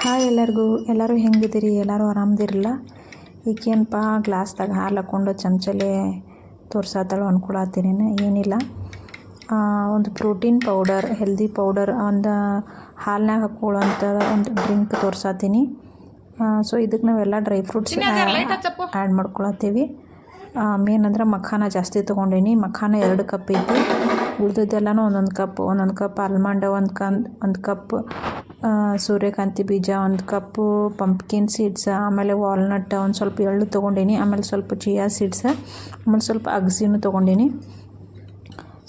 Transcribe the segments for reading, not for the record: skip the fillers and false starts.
Hi ಎಲ್ಲರೂ ಹೆಂಗಿದ್ದೀರಿ? ಎಲ್ಲರೂ ಆರಾಮದಿರಲ್ಲ. ಈಗೇನಪ್ಪ ಗ್ಲಾಸ್ದಾಗ ಹಾಲು ಹಾಕ್ಕೊಂಡು ಚಮಚಲೆ ತೋರ್ಸತ್ತಳು ಅನ್ಕೊಳತ್ತೀರೇನು? ಏನಿಲ್ಲ, ಒಂದು ಪ್ರೋಟೀನ್ ಪೌಡರ್, ಹೆಲ್ದಿ ಪೌಡರ್, ಒಂದು ಹಾಲಿನಾಗ ಹಾಕ್ಕೊಳ್ಳೋಂಥ ಒಂದು ಡ್ರಿಂಕ್ ತೋರ್ಸತ್ತೀನಿ. ಸೊ ಇದಕ್ಕೆ ನಾವೆಲ್ಲ ಡ್ರೈ ಫ್ರೂಟ್ಸ್ ಆ್ಯಡ್ ಮಾಡ್ಕೊಳತ್ತೀವಿ. ಮೇನ್ ಅಂದ್ರೆ ಮಖಾನ ಜಾಸ್ತಿ ತೊಗೊಂಡೀನಿ. ಮಖಾನ 2 ಕಪ್ ಐತಿ. ಉಳಿದಿದ್ದೆಲ್ಲನೂ ಒಂದೊಂದು ಕಪ್ ಆಲ್ಮಂಡ್, ಒಂದು ಕಪ್ ಸೂರ್ಯಕಾಂತಿ ಬೀಜ, 1 ಕಪ್ಪು ಪಂಪ್ಕಿನ್ ಸೀಡ್ಸ್, ಆಮೇಲೆ ವಾಲ್ನಟ್, ಒಂದು ಸ್ವಲ್ಪ ಎಳ್ಳು ತೊಗೊಂಡೀನಿ, ಆಮೇಲೆ ಸ್ವಲ್ಪ ಚಿಯಾ ಸೀಡ್ಸ್, ಆಮೇಲೆ ಸ್ವಲ್ಪ ಅಗಸಿನೂ ತೊಗೊಂಡೀನಿ.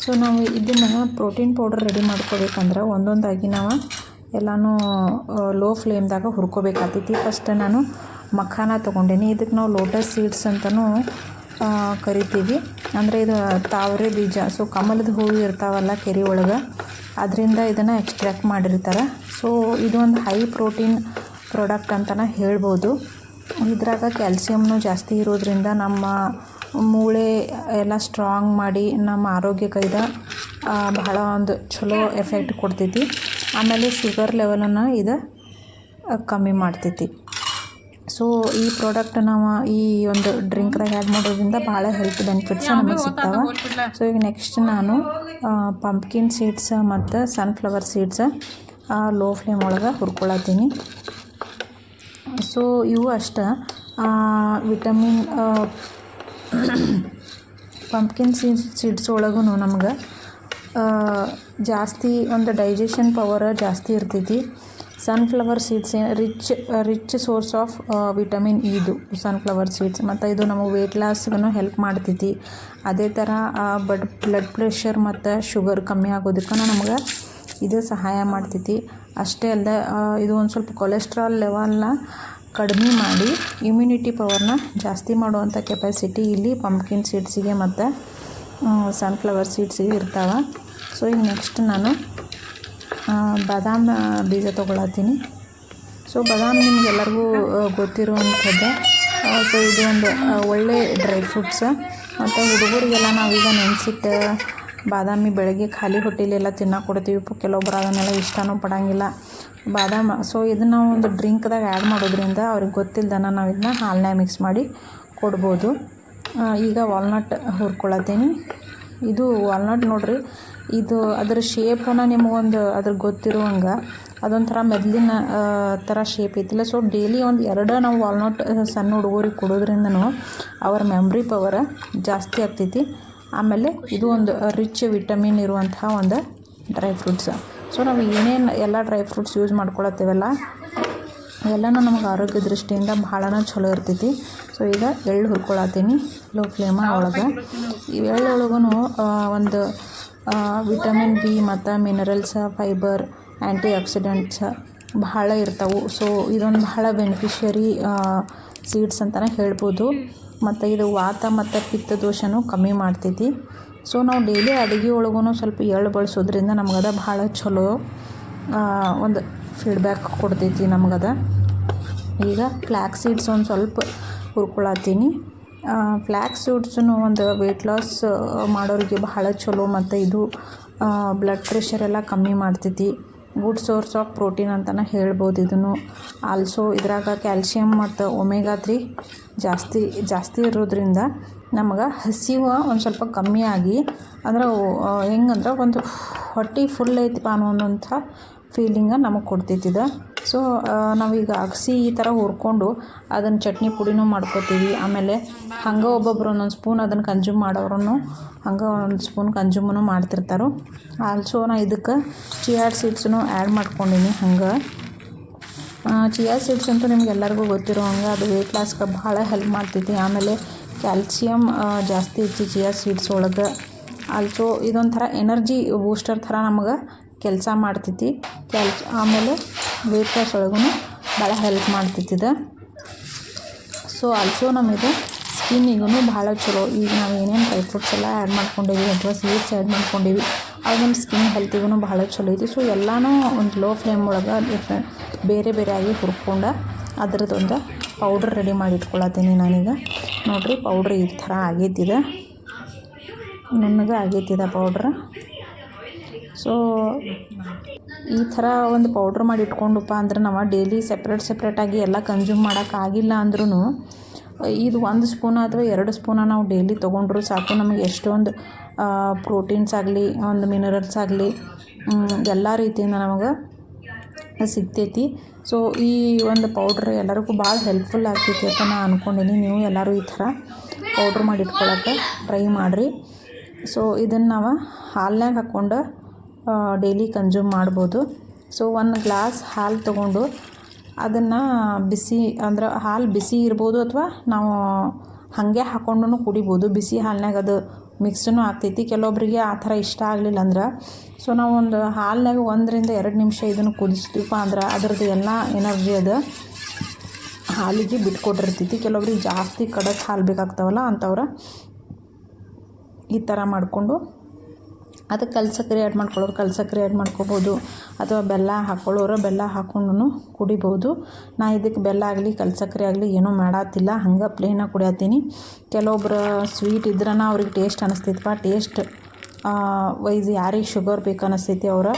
ಸೊ ನಾವು ಇದನ್ನು ಪ್ರೋಟೀನ್ ಪೌಡರ್ ರೆಡಿ ಮಾಡ್ಕೋಬೇಕಂದ್ರೆ ಒಂದೊಂದಾಗಿ ನಾವು ಎಲ್ಲನೂ ಲೋ ಫ್ಲೇಮ್ದಾಗ ಹುರ್ಕೋಬೇಕಾಗ್ತೈತಿ. ಫಸ್ಟ್ ನಾನು ಮಖಾನ ತೊಗೊಂಡೀನಿ. ಇದಕ್ಕೆ ನಾವು ಲೋಟಸ್ ಸೀಡ್ಸ್ ಅಂತಲೂ ಕರಿತೀವಿ. ಅಂದರೆ ಇದು ತಾವರೆ ಬೀಜ. ಸೊ ಕಮಲದ ಹೂವು ಇರ್ತಾವಲ್ಲ ಕೆರೆ ಒಳಗೆ, ಅದರಿಂದ ಇದನ್ನು ಎಕ್ಸ್ಟ್ರಾಕ್ಟ್ ಮಾಡಿರ್ತಾರೆ. ಸೊ ಇದು ಒಂದು ಹೈ ಪ್ರೋಟೀನ್ ಪ್ರಾಡಕ್ಟ್ ಅಂತಲೇ ಹೇಳ್ಬೋದು. ಇದ್ರಾಗ ಕ್ಯಾಲ್ಸಿಯಮ್ನು ಜಾಸ್ತಿ ಇರೋದ್ರಿಂದ ನಮ್ಮ ಮೂಳೆ ಎಲ್ಲ ಸ್ಟ್ರಾಂಗ್ ಮಾಡಿ ನಮ್ಮ ಆರೋಗ್ಯಕ್ಕೆ ಇದು ಬಹಳ ಒಂದು ಚಲೋ ಎಫೆಕ್ಟ್ ಕೊಡ್ತೈತಿ. ಆಮೇಲೆ ಶುಗರ್ ಲೆವೆಲನ್ನು ಇದು ಕಮ್ಮಿ ಮಾಡ್ತೈತಿ. ಸೊ ಈ ಪ್ರಾಡಕ್ಟ್ ನಾವು ಈ ಒಂದು ಡ್ರಿಂಕ್ದಾಗ ಆ್ಯಡ್ ಮಾಡೋದ್ರಿಂದ ಭಾಳ ಹೆಲ್ತ್ ಬೆನಿಫಿಟ್ಸ್ ನಮಗೆ ಸಿಗ್ತಾವೆ. ಸೊ ಈಗ ನೆಕ್ಸ್ಟ್ ನಾನು ಪಂಪ್ಕಿನ್ ಸೀಡ್ಸ್ ಮತ್ತು ಸನ್ಫ್ಲವರ್ ಸೀಡ್ಸ್ ಲೋ ಫ್ಲೇಮ್ ಒಳಗೆ ಹುರ್ಕೊಳತ್ತೀನಿ. ಸೊ ಇವು ಅಷ್ಟೇ ವಿಟಮಿನ್ ಪಂಪ್ಕಿನ್ ಸೀಡ್ಸ್ ಒಳಗೂ ನಮ್ಗೆ ಜಾಸ್ತಿ ಒಂದು ಡೈಜೆಷನ್ ಪವರ್ ಜಾಸ್ತಿ ಇರ್ತೈತಿ. Sunflower seeds rich source of vitamin ಇದು ಸನ್ಫ್ಲವರ್ ಸೀಡ್ಸ್. ಮತ್ತು ಇದು ನಮಗೆ ವೆಯ್ಟ್ ಲಾಸ್ಗೂ ಹೆಲ್ಪ್ ಮಾಡ್ತೈತಿ. ಅದೇ ಥರ ಬ್ಲಡ್ ಪ್ರೆಷರ್ ಮತ್ತು ಶುಗರ್ ಕಮ್ಮಿ ಆಗೋದಕ್ಕೆ ನಮ್ಗೆ ಇದು ಸಹಾಯ ಮಾಡ್ತೈತಿ. ಅಷ್ಟೇ ಅಲ್ಲದೆ ಇದು ಒಂದು ಸ್ವಲ್ಪ ಕೊಲೆಸ್ಟ್ರಾಲ್ ಲೆವೆಲ್ನ ಕಡಿಮೆ ಮಾಡಿ ಇಮ್ಯುನಿಟಿ ಪವರ್ನ ಜಾಸ್ತಿ ಮಾಡುವಂಥ ಕೆಪಾಸಿಟಿ ಇಲ್ಲಿ ಪಂಪ್ಕಿನ್ ಸೀಡ್ಸಿಗೆ ಮತ್ತು ಸನ್ಫ್ಲವರ್ ಸೀಡ್ಸಿಗೆ ಇರ್ತಾವೆ. ಸೊ ಈಗ ನೆಕ್ಸ್ಟ್ ನಾನು ಬಾದಾಮ್ ಬೀಜ ತೊಗೊಳತ್ತೀನಿ. ಸೊ ಬಾದಾಮ್ ನಿಮಗೆಲ್ಲರಿಗೂ ಗೊತ್ತಿರುವಂಥದ್ದು. ಸೊ ಇದು ಒಂದು ಒಳ್ಳೆ ಡ್ರೈ ಫ್ರೂಟ್ಸ್. ಮತ್ತು ಹುಡುಗರಿಗೆಲ್ಲ ನಾವೀಗ ನೆನೆಸಿಟ್ಟು ಬಾದಾಮಿ ಬೆಳಗ್ಗೆ ಖಾಲಿ ಹೊಟ್ಟೆಲೆಲ್ಲ ತಿನ್ನೋಕೆ ಕೊಡ್ತೀವಿ. ಕೆಲವೊಬ್ಬರು ಅದನ್ನೆಲ್ಲ ಇಷ್ಟನೂ ಪಡೋಂಗಿಲ್ಲ ಬಾದಾಮ್. ಸೊ ಇದನ್ನು ಒಂದು ಡ್ರಿಂಕ್ದಾಗ ಆ್ಯಡ್ ಮಾಡೋದ್ರಿಂದ ಅವ್ರಿಗೆ ಗೊತ್ತಿಲ್ದನ ನಾವು ಇದನ್ನ ಹಾಲಿನಾಗ ಮಿಕ್ಸ್ ಮಾಡಿ ಕೊಡ್ಬೋದು. ಈಗ ವಾಲ್ನಟ್ ಹುರ್ಕೊಳತ್ತೀನಿ. ಇದು ವಾಲ್ನಟ್ ನೋಡಿರಿ, ಇದು ಅದರ ಶೇಪನ್ನು ನಿಮಗೊಂದು ಅದ್ರ ಗೊತ್ತಿರುವಂಗೆ ಅದೊಂಥರ ಮೆದ್ಲಿನ ಥರ ಶೇಪ್ ಐತಿಲ್ಲ. ಸೊ ಡೈಲಿ ಒಂದು 2 ನಾವು ವಾಲ್ನಟ್ ಸಣ್ಣ ಹುಡುಗರಿಗೆ ಕೊಡೋದ್ರಿಂದನೂ ಅವರ ಮೆಮ್ರಿ ಪವರ್ ಜಾಸ್ತಿ ಆಗ್ತೈತಿ. ಆಮೇಲೆ ಇದು ಒಂದು ರಿಚ್ ವಿಟಮಿನ್ ಇರುವಂತಹ ಒಂದು ಡ್ರೈ ಫ್ರೂಟ್ಸ್. ಸೊ ನಾವು ಏನೇನು ಎಲ್ಲ ಡ್ರೈ ಫ್ರೂಟ್ಸ್ ಯೂಸ್ ಮಾಡ್ಕೊಳತ್ತೀವಲ್ಲ ಎಲ್ಲನೂ ನಮಗೆ ಆರೋಗ್ಯ ದೃಷ್ಟಿಯಿಂದ ಭಾಳನ ಚಲೋ ಇರ್ತೈತಿ. ಸೊ ಈಗ ಎಳ್ಳು ಹುರ್ಕೊಳತ್ತೀನಿ ಲೋ ಫ್ಲೇಮ ಒಳಗೆ. ಈ ಎಳ್ಳೊಳಗೂ ಒಂದು ವಿಟಮಿನ್ ಬಿ ಮತ್ತು ಮಿನರಲ್ಸ್, ಫೈಬರ್, ಆ್ಯಂಟಿ ಆಕ್ಸಿಡೆಂಟ್ಸ್ ಭಾಳ ಇರ್ತಾವೆ. ಸೊ ಇದೊಂದು ಭಾಳ ಬೆನಿಫಿಷರಿ ಸೀಡ್ಸ್ ಅಂತಲೇ ಹೇಳ್ಬೋದು. ಮತ್ತು ಇದು ವಾತ ಮತ್ತು ಪಿತ್ತ ದೋಷನೂ ಕಮ್ಮಿ ಮಾಡ್ತೈತಿ. ಸೊ ನಾವು ಡೈಲಿ ಅಡುಗೆ ಒಳಗೂ ಸ್ವಲ್ಪ ಎಳ್ಳು ಬಳಸೋದ್ರಿಂದ ನಮಗದ ಭಾಳ ಚಲೋ ಒಂದು ಫೀಡ್ಬ್ಯಾಕ್ ಕೊಡ್ತೈತಿ ನಮಗದ. ಈಗ ಫ್ಲ್ಯಾಕ್ಸ್ ಸೀಡ್ಸ್ ಒಂದು ಸ್ವಲ್ಪ ಹುರ್ಕೊಳತ್ತೀನಿ. ಫ್ಲ್ಯಾಕ್ಸ್ ಸೀಡ್ಸನ್ನು ಒಂದು ವೆಯ್ಟ್ ಲಾಸ್ ಮಾಡೋರಿಗೆ ಬಹಳ ಚಲೋ. ಮತ್ತು ಇದು ಬ್ಲಡ್ ಪ್ರೆಷರ್ ಎಲ್ಲ ಕಮ್ಮಿ ಮಾಡ್ತೈತಿ. ಗುಡ್ ಸೋರ್ಸ್ ಆಫ್ ಪ್ರೋಟೀನ್ ಅಂತಲೇ ಹೇಳ್ಬೋದು ಇದನ್ನು. ಆಲ್ಸೋ ಇದ್ರಾಗ ಕ್ಯಾಲ್ಶಿಯಮ್ ಮತ್ತು ಒಮೆಗಾ 3 ಜಾಸ್ತಿ ಇರೋದ್ರಿಂದ ನಮಗೆ ಹಸಿವು ಒಂದು ಸ್ವಲ್ಪ ಕಮ್ಮಿ ಆಗಿ, ಅಂದ್ರೆ ಹೆಂಗಂದ್ರೆ ಒಂದು ಹೊಟ್ಟೆ ಫುಲ್ ಐತಿಪ್ಪ ಅನ್ನೋಂಥ ಫೀಲಿಂಗ ನಮಗೆ ಕೊಡ್ತೈತಿ ಇದು. ಸೊ ನಾವೀಗ ಅಗಸಿ ಈ ಥರ ಹುರ್ಕೊಂಡು ಅದನ್ನು ಚಟ್ನಿ ಪುಡಿನೂ ಮಾಡ್ಕೋತೀವಿ. ಆಮೇಲೆ ಹಂಗೆ ಒಬ್ಬೊಬ್ರು ಒಂದೊಂದು ಸ್ಪೂನ್ ಅದನ್ನು ಕನ್ಸ್ಯೂಮ್ ಮಾಡೋರು ಹಂಗೆ ಒಂದು ಸ್ಪೂನ್ ಕನ್ಸ್ಯೂಮೂ ಮಾಡ್ತಿರ್ತಾರೆ. ಆಲ್ಸೋ ನಾ ಇದಕ್ಕೆ ಚಿಯಾ ಸೀಡ್ಸನ್ನು ಆ್ಯಡ್ ಮಾಡ್ಕೊಂಡೀನಿ. ಹಂಗೆ ಚಿಯಾ ಸೀಡ್ಸ್ ಅಂತೂ ನಿಮ್ಗೆಲ್ಲರಿಗೂ ಗೊತ್ತಿರೋ ಹಂಗೆ ಅದು ವೆಯ್ಟ್ ಲಾಸ್ಗೆ ಭಾಳ ಹೆಲ್ಪ್ ಮಾಡ್ತೈತಿ. ಆಮೇಲೆ ಕ್ಯಾಲ್ಸಿಯಮ್ ಜಾಸ್ತಿ ಐತಿ ಚಿಯಾ ಸೀಡ್ಸ್ ಒಳಗೆ. ಆಲ್ಸೋ ಇದೊಂಥರ ಎನರ್ಜಿ ಬೂಸ್ಟರ್ ಥರ ನಮಗೆ ಕೆಲಸ ಮಾಡ್ತೈತಿ. ಆಮೇಲೆ ವೆಯ್ಟ್ ಲಾಸ್ ಒಳಗೂ ಭಾಳ ಹೆಲ್ಪ್ ಮಾಡ್ತೈತಿದೆ. ಸೊ ಆಲ್ಸೋ ನಮಗೆ ಸ್ಕಿನ್ನಿಗೂ ಭಾಳ ಚಲೋ. ಈಗ ನಾವು ಏನೇನು ಡ್ರೈ ಫ್ರೂಟ್ಸ್ ಎಲ್ಲ ಆ್ಯಡ್ ಮಾಡ್ಕೊಂಡೀವಿ ಅಥವಾ ಸೀಡ್ಸ್ ಆ್ಯಡ್ ಮಾಡ್ಕೊಂಡೀವಿ ಅದು ನಮ್ಮ ಸ್ಕಿನ್ ಹೆಲ್ತಿಗೂ ಭಾಳ ಚಲೋ ಐತಿ. ಸೊ ಎಲ್ಲನೂ ಒಂದು ಲೋ ಫ್ಲೇಮ್ ಒಳಗೆ ಬೇರೆ ಬೇರೆಯಾಗಿ ಹುರ್ಕೊಂಡು ಅದರದ್ದೊಂದು ಪೌಡ್ರ್ ರೆಡಿ ಮಾಡಿ ಇಟ್ಕೊಳತ್ತೀನಿ ನಾನೀಗ. ನೋಡಿರಿ ಪೌಡ್ರ್ ಈ ಥರ ಆಗೈತಿದೆ, ನುಣ್ಣಗೆ ಆಗೈತಿದೆ ಪೌಡ್ರ್. ಸೊ ಈ ಥರ ಒಂದು ಪೌಡ್ರ್ ಮಾಡಿ ಇಟ್ಕೊಂಡಪ್ಪ ಅಂದ್ರೆ ನಾವು ಡೈಲಿ ಸೆಪ್ರೇಟಾಗಿ ಎಲ್ಲ ಕನ್ಸ್ಯೂಮ್ ಮಾಡೋಕ್ಕಾಗಿಲ್ಲ ಅಂದ್ರೂ ಇದು 1 ಸ್ಪೂನ್ ಅಥವಾ 2 ಸ್ಪೂನ ನಾವು ಡೈಲಿ ತೊಗೊಂಡ್ರು ಸಾಕು. ನಮಗೆ ಎಷ್ಟೊಂದು ಪ್ರೋಟೀನ್ಸ್ ಆಗಲಿ ಒಂದು ಮಿನರಲ್ಸ್ ಆಗಲಿ ಎಲ್ಲ ರೀತಿಯಿಂದ ನಮಗೆ ಸಿಗ್ತೈತಿ. ಸೊ ಈ ಒಂದು ಪೌಡ್ರ್ ಎಲ್ಲರಿಗೂ ಭಾಳ ಹೆಲ್ಪ್ಫುಲ್ ಆಗ್ತೈತಿ ಅಂತ ನಾನು ಅಂದ್ಕೊಂಡೀನಿ. ನೀವು ಎಲ್ಲರೂ ಈ ಥರ ಪೌಡ್ರ್ ಮಾಡಿ ಇಟ್ಕೊಳಕ್ಕೆ ಟ್ರೈ ಮಾಡಿರಿ. ಸೊ ಇದನ್ನು ನಾವು ಹಾಲ್ನಾಗ ಹಾಕ್ಕೊಂಡು ಡೈಲಿ ಕನ್ಸ್ಯೂಮ್ ಮಾಡ್ಬೋದು. ಸೊ 1 ಗ್ಲಾಸ್ ಹಾಲು ತೊಗೊಂಡು ಅದನ್ನು ಬಿಸಿ ಅಂದ್ರೆ ಹಾಲು ಬಿಸಿ ಇರ್ಬೋದು ಅಥವಾ ನಾವು ಹಾಗೆ ಹಾಕ್ಕೊಂಡು ಕುಡಿಬೋದು. ಬಿಸಿ ಹಾಲಿನಾಗ ಅದು ಮಿಕ್ಸೂ ಆಗ್ತೈತಿ. ಕೆಲವೊಬ್ಬರಿಗೆ ಆ ಥರ ಇಷ್ಟ ಆಗಲಿಲ್ಲ ಅಂದ್ರೆ ಸೊ ನಾವು ಒಂದು ಹಾಲಿನಾಗ 1 ರಿಂದ 2 ನಿಮಿಷ ಇದನ್ನು ಕುದಿಸ್ತೀವಪ್ಪ ಅಂದ್ರೆ ಅದರದ್ದು ಎಲ್ಲ ಎನರ್ಜಿ ಅದು ಹಾಲಿಗೆ ಬಿಟ್ಕೊಟ್ಟಿರ್ತೈತಿ. ಕೆಲವೊಬ್ರಿಗೆ ಜಾಸ್ತಿ ಕಡಕ್ ಹಾಲು ಬೇಕಾಗ್ತಾವಲ್ಲ ಅಂಥವ್ರು ಈ ಥರ ಮಾಡಿಕೊಂಡು ಅದಕ್ಕೆ ಕಲ್ಸಕ್ಕರೆ ಆ್ಯಡ್ ಮಾಡ್ಕೊಳ್ಳೋರು ಕಲ್ಸಕ್ಕರೆ ಆ್ಯಡ್ ಮಾಡ್ಕೋಬೋದು, ಅಥವಾ ಬೆಲ್ಲ ಹಾಕ್ಕೊಳ್ಳೋರು ಬೆಲ್ಲ ಹಾಕ್ಕೊಂಡು ಕುಡಿಬೋದು. ನಾ ಇದಕ್ಕೆ ಬೆಲ್ಲ ಆಗಲಿ ಕಲ್ಸಕ್ಕರೆ ಆಗಲಿ ಏನೂ ಮಾಡತ್ತಿಲ್ಲ, ಹಂಗೆ ಪ್ಲೇನಾಗಿ ಕುಡಿಯತ್ತೀನಿ. ಕೆಲವೊಬ್ರು ಸ್ವೀಟ್ ಇದ್ರನ ಅವ್ರಿಗೆ ಟೇಸ್ಟ್ ಅನ್ನಿಸ್ತೈತಪ್ಪ. ಟೇಸ್ಟ್ ವೈಸ್ ಯಾರಿಗೆ ಶುಗರ್ ಬೇಕು ಅನ್ನಿಸ್ತೈತಿ ಅವ್ರು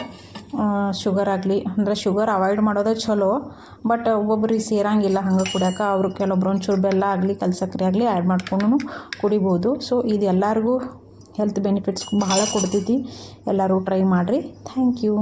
ಶುಗರ್ ಆಗಲಿ ಅಂದರೆ ಶುಗರ್ ಅವಾಯ್ಡ್ ಮಾಡೋದು ಚಲೋ. ಬಟ್ ಒಬ್ಬೊಬ್ರಿಗೆ ಸೇರಂಗಿಲ್ಲ ಹಂಗೆ ಕುಡಿಯೋಕೆ, ಅವರು ಕೆಲವೊಬ್ರು ಒಂಚೂರು ಬೆಲ್ಲ ಆಗಲಿ ಕಲ್ಸಕ್ಕರೆ ಆಗಲಿ ಆ್ಯಡ್ ಮಾಡ್ಕೊಂಡು ಕುಡಿಬೋದು. ಸೊ ಇದು ಎಲ್ಲರಿಗೂ ಹೆಲ್ತ್ ಬೆನಿಫಿಟ್ಸ್ ಬಹಳ ಕೊಡ್ತೈತಿ. ಎಲ್ಲರೂ ಟ್ರೈ ಮಾಡಿರಿ. Thank you.